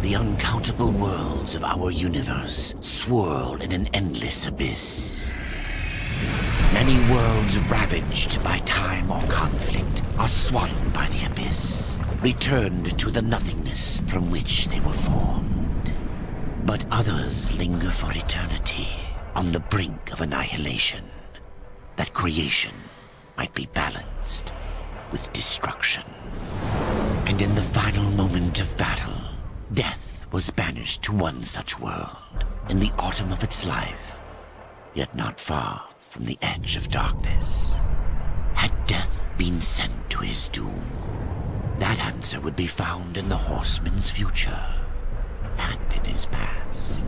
The uncountable worlds of our universe swirl in an endless abyss. Many worlds ravaged by time or conflict are swallowed by the abyss, returned to the nothingness from which they were formed. But others linger for eternity, on the brink of annihilation, that creation might be balanced with destruction. And in the final moment of battle, death was banished to one such world, in the autumn of its life, yet not far from the edge of darkness. Had death been sent to his doom? That answer would be found in the horseman's future, and in his past.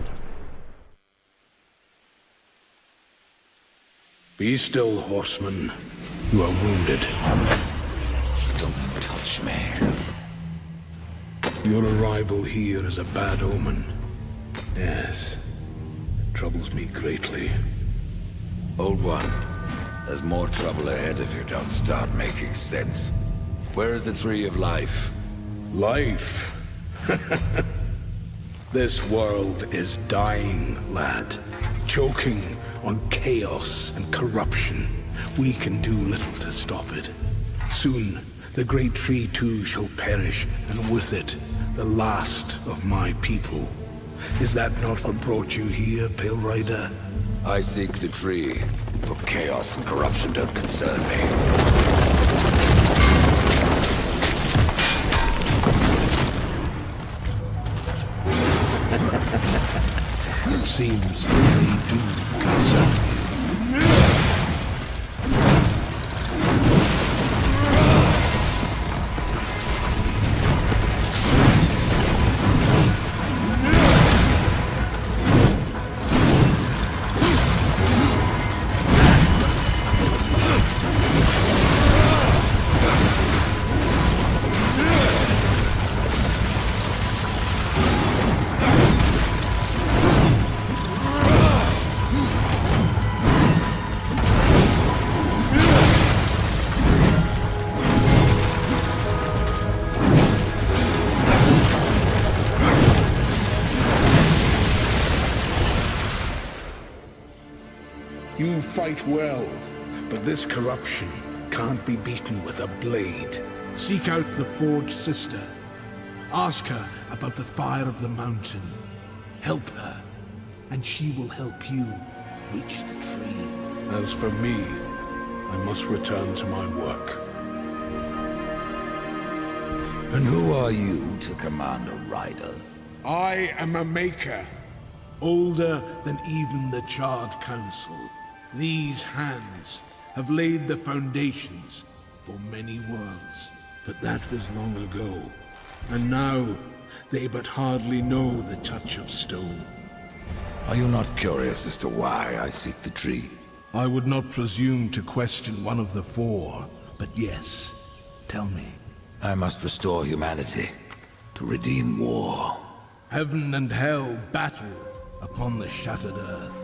Be still, horseman. You are wounded. Don't touch me. Your arrival here is a bad omen. Yes. It troubles me greatly. Old one, there's more trouble ahead if you don't start making sense. Where is the Tree of Life? Life? This world is dying, lad. Choking on chaos and corruption. We can do little to stop it. Soon, the great tree too shall perish, and with it, the last of my people. Is that not what brought you here, Pale Rider? I seek the tree, for chaos and corruption don't concern me. It seems they do concern you. You fight well, but this corruption can't be beaten with a blade. Seek out the Forged Sister. Ask her about the fire of the mountain. Help her, and she will help you reach the tree. As for me, I must return to my work. And who are you to command a rider? I am a maker, older than even the Charred Council. These hands have laid the foundations for many worlds, but that was long ago. And now, they but hardly know the touch of stone. Are you not curious as to why I seek the tree? I would not presume to question one of the four, but yes, tell me. I must restore humanity, to redeem war. Heaven and hell battle upon the shattered earth.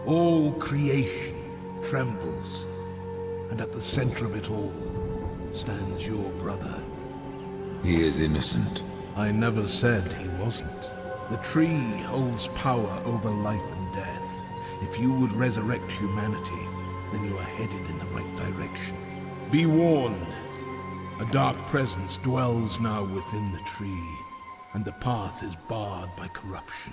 All creation trembles, and at the center of it all stands your brother. He is innocent. I never said he wasn't. The tree holds power over life and death. If you would resurrect humanity, then you are headed in the right direction. Be warned. A dark presence dwells now within the tree, and the path is barred by corruption.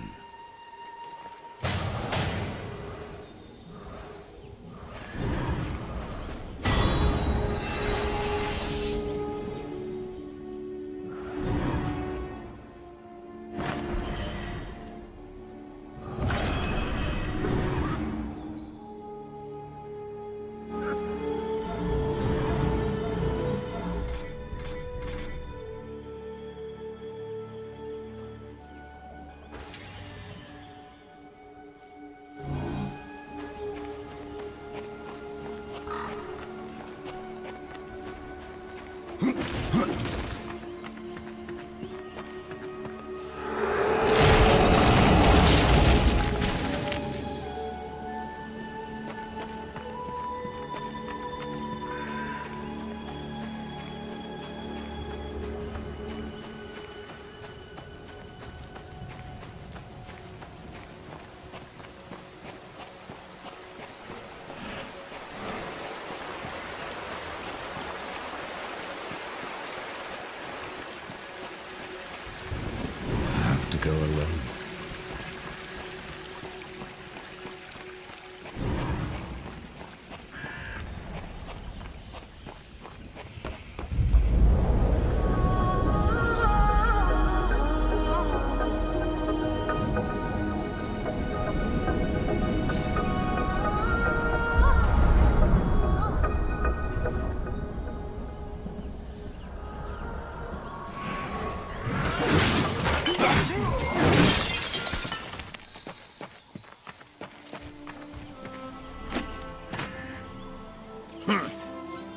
go alone.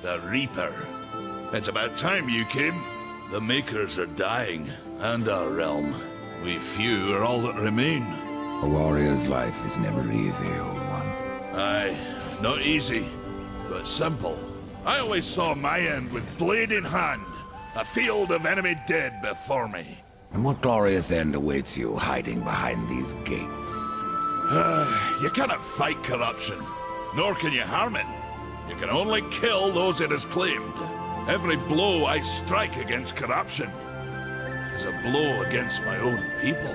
The Reaper. It's about time you came. The Makers are dying, and our realm. We few are all that remain. A warrior's life is never easy, old one. Aye, not easy, but simple. I always saw my end with blade in hand, a field of enemy dead before me. And what glorious end awaits you hiding behind these gates? You cannot fight corruption, nor can you harm it. You can only kill those it has claimed. Every blow I strike against corruption is a blow against my own people.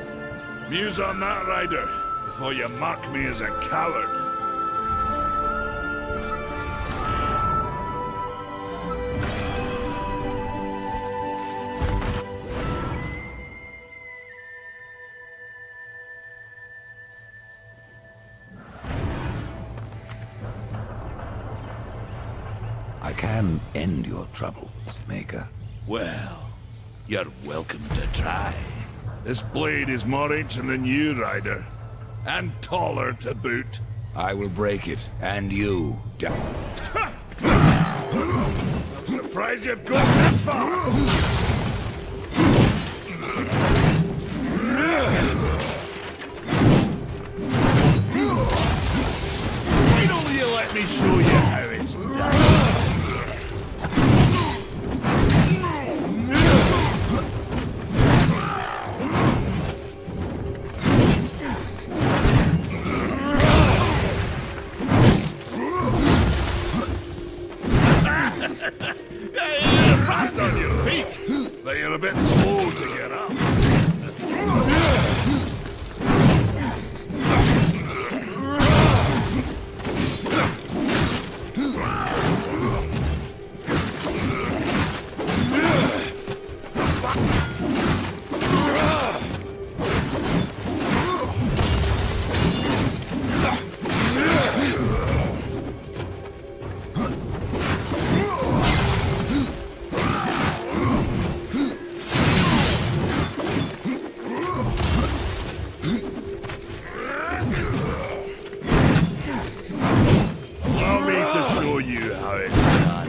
Muse on that, Rider, before you mark me as a coward. I can end your troubles, Maker. Well, you're welcome to try. This blade is more ancient than you, Rider. And taller to boot. I will break it, and you, I'm surprised you've gone this far! Why don't you let me show you how it's done? You're fast on your feet, but you're a bit slow to get up. Allow me to show you how it's done.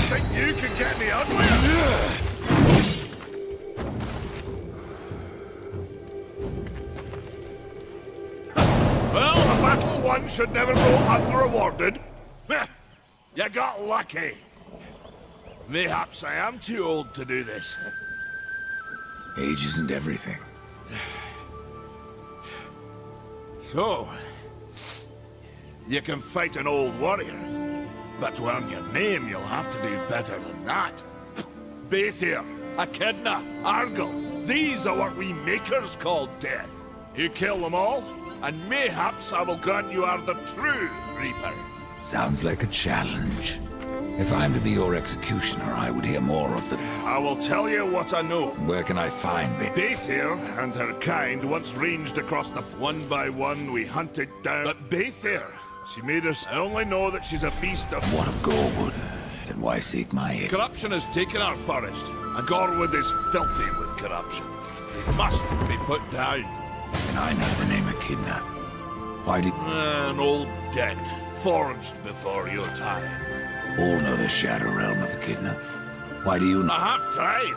Think you can get me uglier? Well, a battle won should never go unrewarded. Heh, you got lucky. Mayhaps I am too old to do this. Age isn't everything. So, you can fight an old warrior, but to earn your name, you'll have to do better than that. Baethir, Echidna, Argyll, these are what we Makers call death. You kill them all, and mayhaps I will grant you are the true Reaper. Sounds like a challenge. If I'm to be your executioner, I would hear more of the... I will tell you what I know. Where can I find me? Baethir and her kind once ranged across the... One by one, we hunted down... But Baethir, she made us... I only know that she's a beast of... What of Gorwood? Then why seek my aid? Corruption has taken our forest, and Gorwood is filthy with corruption. It must be put down. And I know the name Echidna. Why did... An old debt, forged before your time. all know the Shadow Realm of Echidna? Why do you not? I have tried,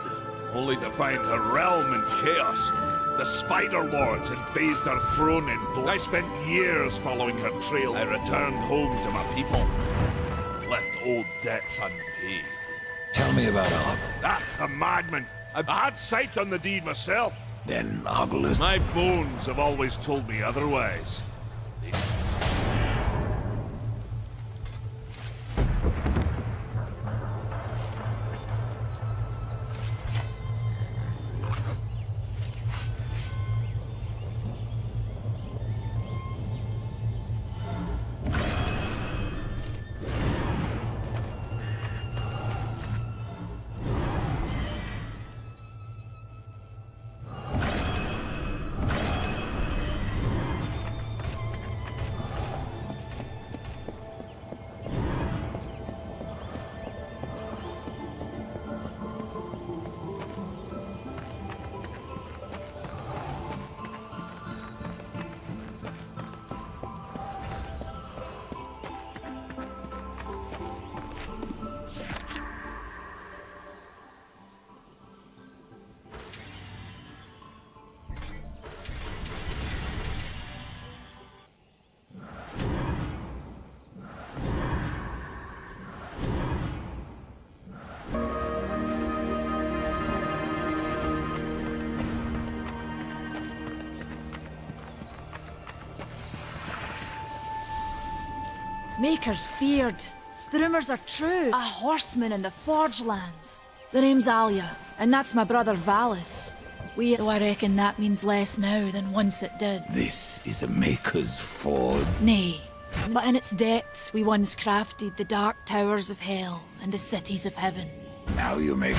only to find her realm in chaos. The Spider Lords had bathed her throne in blood. I spent years following her trail. I returned home to my people. Left old debts unpaid. Tell me about Argle. Ah, the madman. I had sight on the deed myself. Then Argle is... My bones have always told me otherwise. Maker's beard. The rumors are true. A horseman in the Forge lands. The name's Alia, and that's my brother Valis. Though I reckon that means less now than once it did. This is a Maker's Forge. Nay, but in its depths we once crafted the dark towers of hell and the cities of heaven. Now you make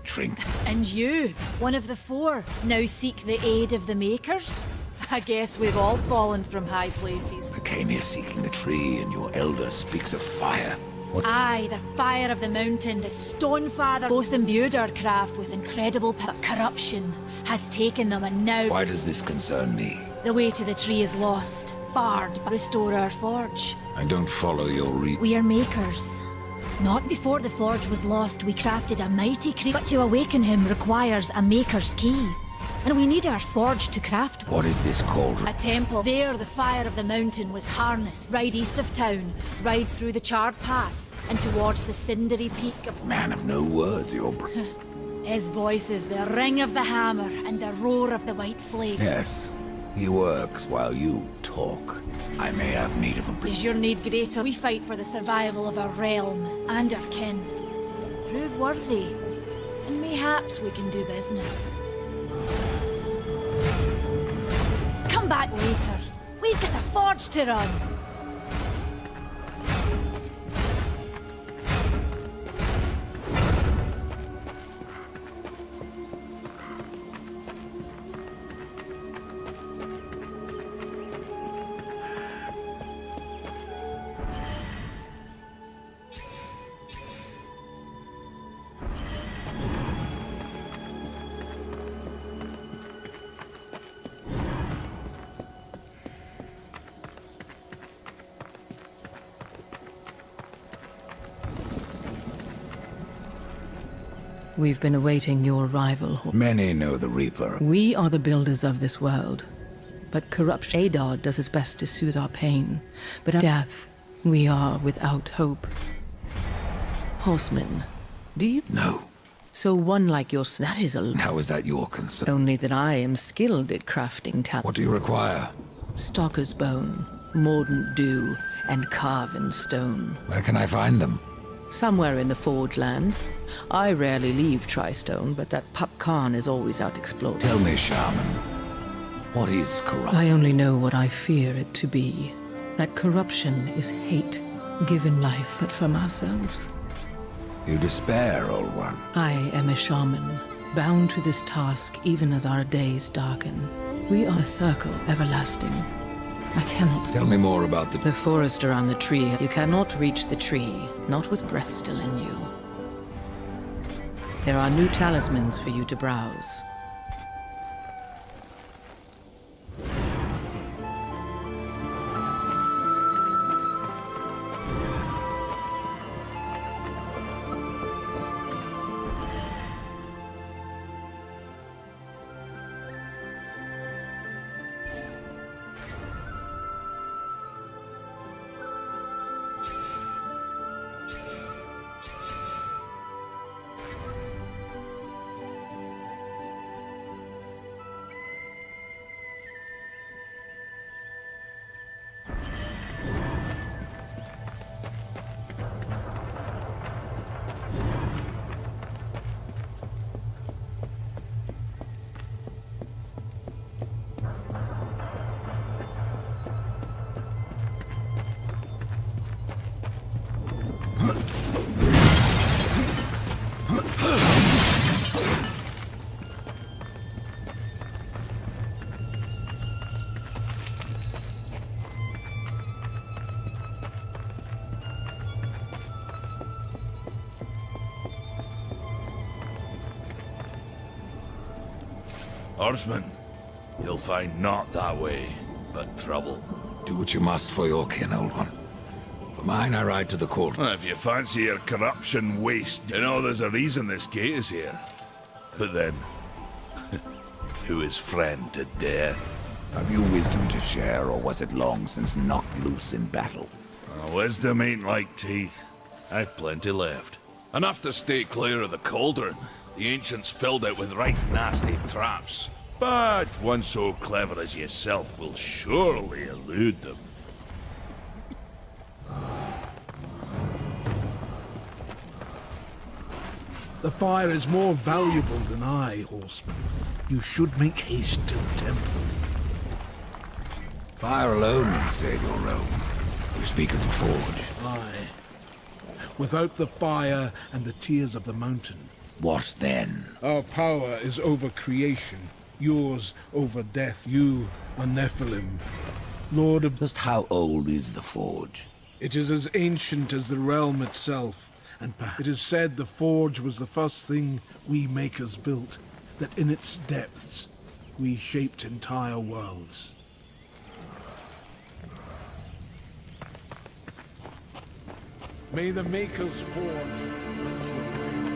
drink. And you, one of the four, now seek the aid of the Makers? I guess we've all fallen from high places. I came here seeking the tree, and your elder speaks of fire. What? Aye, the fire of the mountain, the Stone Father, both imbued our craft with incredible but corruption has taken them, and now... Why does this concern me? The way to the tree is lost, barred, but restore our forge. I don't follow your We are makers. Not before the forge was lost, we crafted a mighty creature, but to awaken him requires a maker's key. And we need our forge to craft one. What is this called? A temple. There, the fire of the mountain was harnessed. Right east of town, right through the charred pass, and towards the cindery peak of... Man of no words, your His voice is the ring of the hammer and the roar of the white flame. Yes, he works while you talk. I may have need of a Is your need greater? We fight for the survival of our realm and our kin. Prove worthy, and mayhaps we can do business. Come back later. We've got a forge to run. We've been awaiting your arrival. Many know the Reaper. We are the builders of this world, but corruption. Adar does his best to soothe our pain, but at death, we are without hope. Horsemen, do you? No. So one like yours, that is a... How is that your concern? Only that I am skilled at crafting talent. What do you require? Stalker's bone, mordant dew, and carven stone. Where can I find them? Somewhere in the Forge lands. I rarely leave Tristone, but that pup Khan is always out exploring. Tell me, Shaman, what is corruption? I only know what I fear it to be. That corruption is hate, given life but from ourselves. You despair, old one. I am a shaman, bound to this task even as our days darken. We are a circle everlasting. I cannot... Tell me more about the forest around the tree. You cannot reach the tree, not with breath still in you. There are new talismans for you to browse. Horseman, you'll find not that way, but trouble. Do what you must for your kin, old one. For mine, I ride to the court. If you fancy your corruption waste, you know there's a reason this gate is here. But then, who is friend to death? Have you wisdom to share, or was it long since knocked loose in battle? Wisdom ain't like teeth. I've plenty left. Enough to stay clear of the cauldron. The ancients filled it with right nasty traps. But one so clever as yourself will surely elude them. The fire is more valuable than I, horseman. You should make haste to the temple. Fire alone won't save your realm. You speak of the forge. Aye. Without the fire and the tears of the mountain, What then? our power is over creation. Yours over death. You are Nephilim, Lord of... Just how old is the forge? It is as ancient as the realm itself, and it is said the forge was the first thing we makers built, that in its depths we shaped entire worlds. May the makers forge light your way.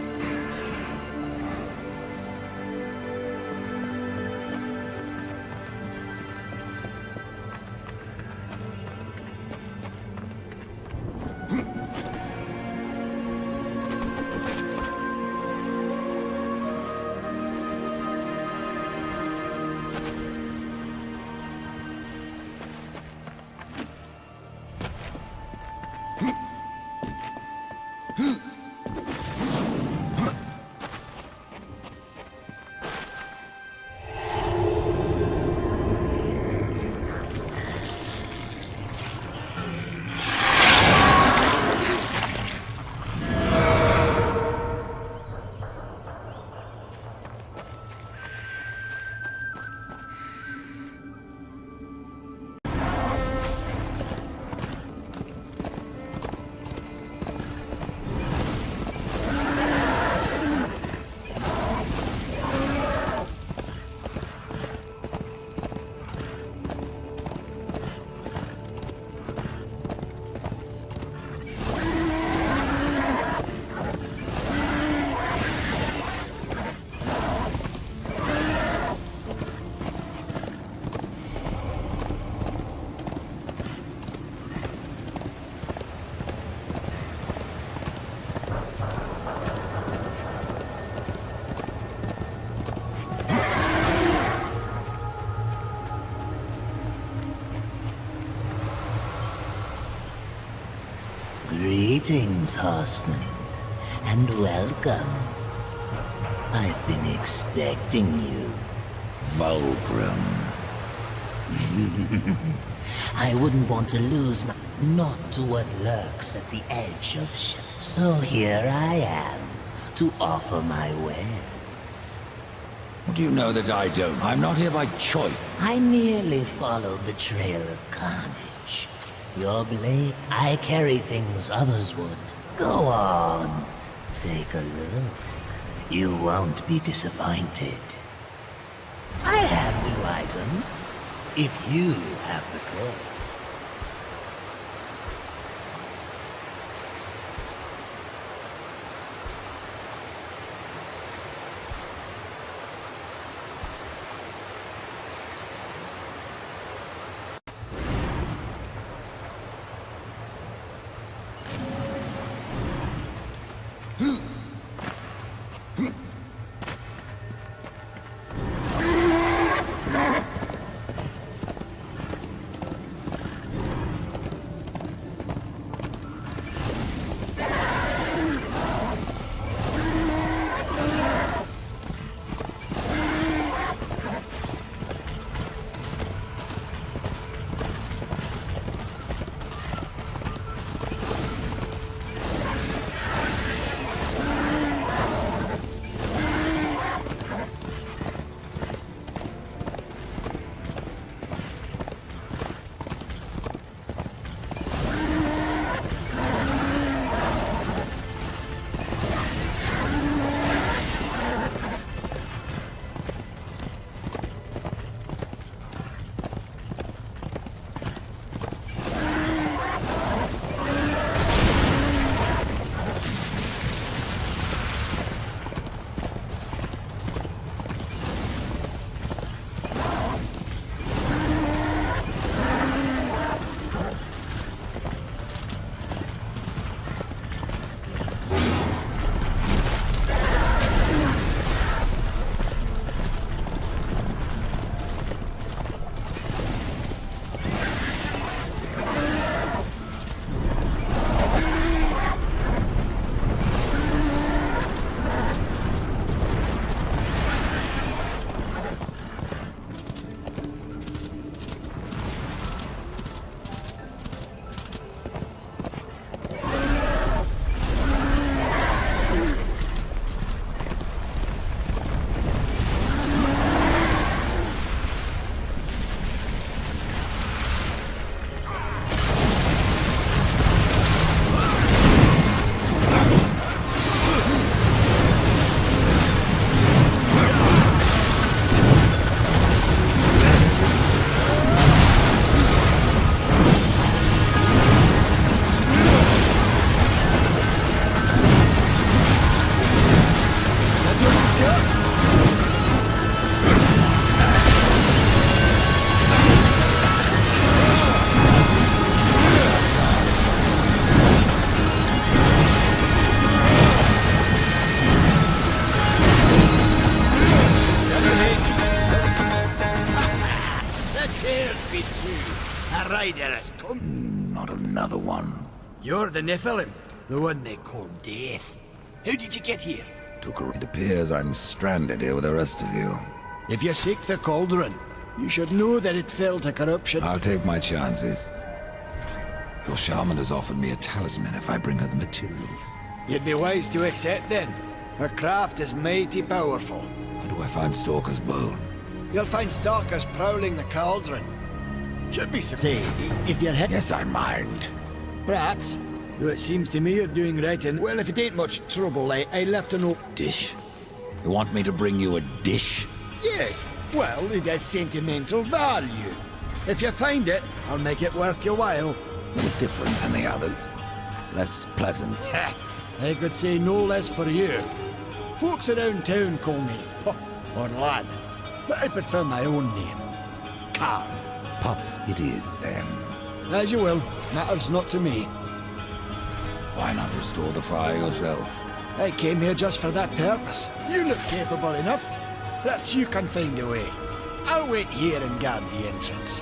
Greetings, horseman, and welcome. I've been expecting you. Vulgrim. I wouldn't want to lose my... not to what lurks at the edge of so here I am, to offer my wares. Do you know that I don't? I'm not here by choice. I merely followed the trail of carnage. Your blade, I carry things others would. Go on, take a look. You won't be disappointed. I have new items, if you have the code. rider has come. Not another one. You're the Nephilim, the one they call Death. How did you get here? It appears I'm stranded here with the rest of you. If you seek the cauldron, you should know that it fell to corruption. I'll take my chances. Your shaman has offered me a talisman if I bring her the materials. You'd be wise to accept then. Her craft is mighty powerful. Where do I find Stalker's bone? You'll find stalkers prowling the cauldron. Should be some... Say, if you're hit... Yes, I'm armed. Perhaps. Though it seems to me you're doing right and... Well, if it ain't much trouble, I left a note... Dish? You want me to bring you a dish? Yes. Well, it has sentimental value. If you find it, I'll make it worth your while. A bit different than the others. Less pleasant. I could say no less for you. Folks around town call me Pup or Lad, but I prefer my own name. Carl. Pup it is, then. As you will. Matters not to me. Why not restore the fire yourself? I came here just for that purpose. You look capable enough. Perhaps you can find a way. I'll wait here and guard the entrance.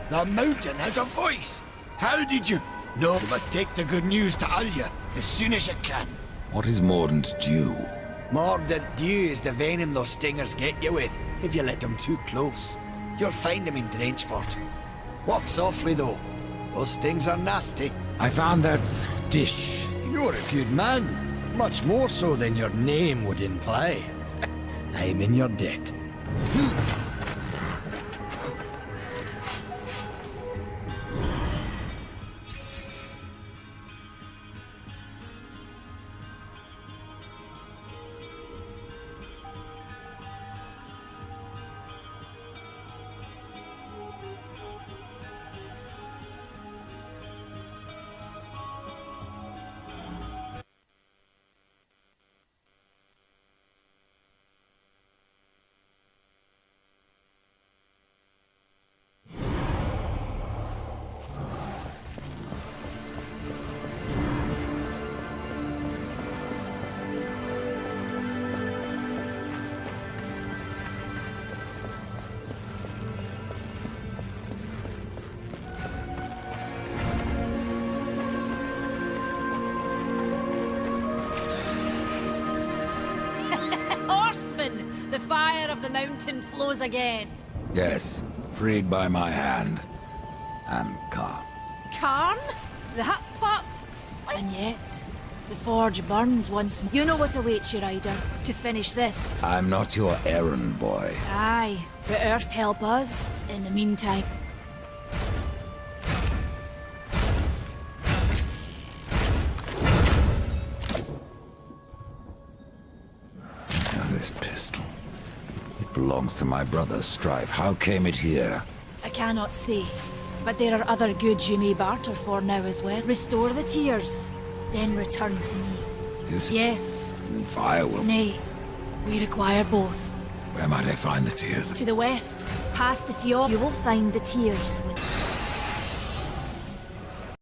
The mountain has a voice! How did you... No, you must take the good news to Alya as soon as you can. What is mordant dew? Mordant dew is the venom those stingers get you with, if you let them too close. You'll find them in Drenchfort. Walk softly, though. Those stings are nasty. I found that dish. You're a good man. Much more so than your name would imply. I'm in your debt. The fire of the mountain flows again. Yes, freed by my hand. And Khan's. Karn? That pup? And yet, the forge burns once more. You know what awaits you, Ryder, to finish this. I'm not your errand boy. Aye, but Earth help us in the meantime. Now this pistol. It belongs to my brother, Strife. How came it here? I cannot say, but there are other goods you may barter for now as well. Restore the tears, then return to me. Yes. Fire will... Nay, we require both. Where might I find the tears? To the west, past the fjord, you will find the tears with...